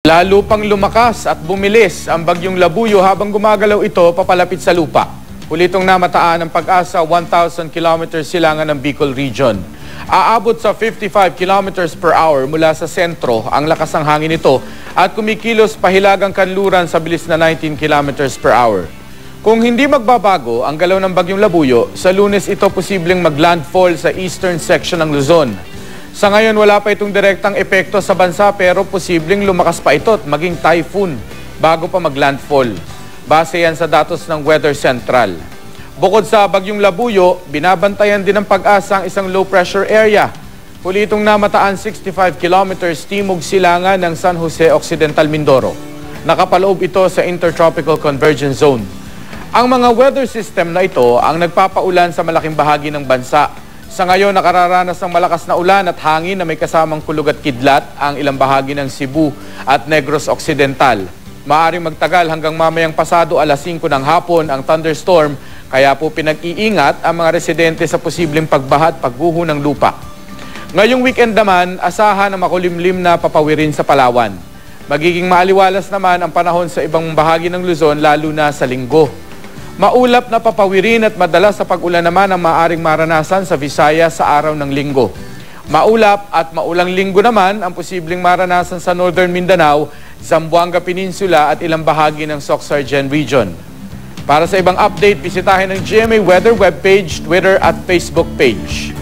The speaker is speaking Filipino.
Lalo pang lumakas at bumilis ang bagyong Labuyo habang gumagalaw ito papalapit sa lupa. Huli itong namataan ng Pag-asa 1,000 kilometers silangan ng Bicol Region. Aabot sa 55 kilometers per hour mula sa sentro ang lakas ng hangin nito at kumikilos pahilagang kanluran sa bilis na 19 kilometers per hour. Kung hindi magbabago ang galaw ng bagyong Labuyo, sa Lunes ito posibleng maglandfall sa eastern section ng Luzon. Sa ngayon, wala pa itong direktang epekto sa bansa pero posibleng lumakas pa ito at maging typhoon bago pa maglandfall. Base yan sa datos ng Weather Central. Bukod sa bagyong Labuyo, binabantayan din ng Pag-asa ang isang low pressure area. Huli itong namataan 65 kilometers timog silangan ng San Jose Occidental, Mindoro. Nakapaloob ito sa Intertropical Convergence Zone. Ang mga weather system na ito ang nagpapaulan sa malaking bahagi ng bansa. Sa ngayon, nakararanas ng malakas na ulan at hangin na may kasamang kulog at kidlat ang ilang bahagi ng Cebu at Negros Occidental. Maaaring magtagal hanggang mamayang pasado alas 5 ng hapon ang thunderstorm, kaya po pinag-iingat ang mga residente sa posibleng pagbaha at pagguho ng lupa. Ngayong weekend naman, asahan ang makulimlim na papawirin sa Palawan. Magiging maaliwalas naman ang panahon sa ibang bahagi ng Luzon, lalo na sa Linggo. Maulap na papawirin at madalas sa pag-ulan naman ang maaaring maranasan sa Visayas sa araw ng Linggo. Maulap at maulang Linggo naman ang posibleng maranasan sa Northern Mindanao, Zamboanga Peninsula at ilang bahagi ng Soc-Sargen Region. Para sa ibang update, bisitahin ang GMA Weather webpage, Twitter at Facebook page.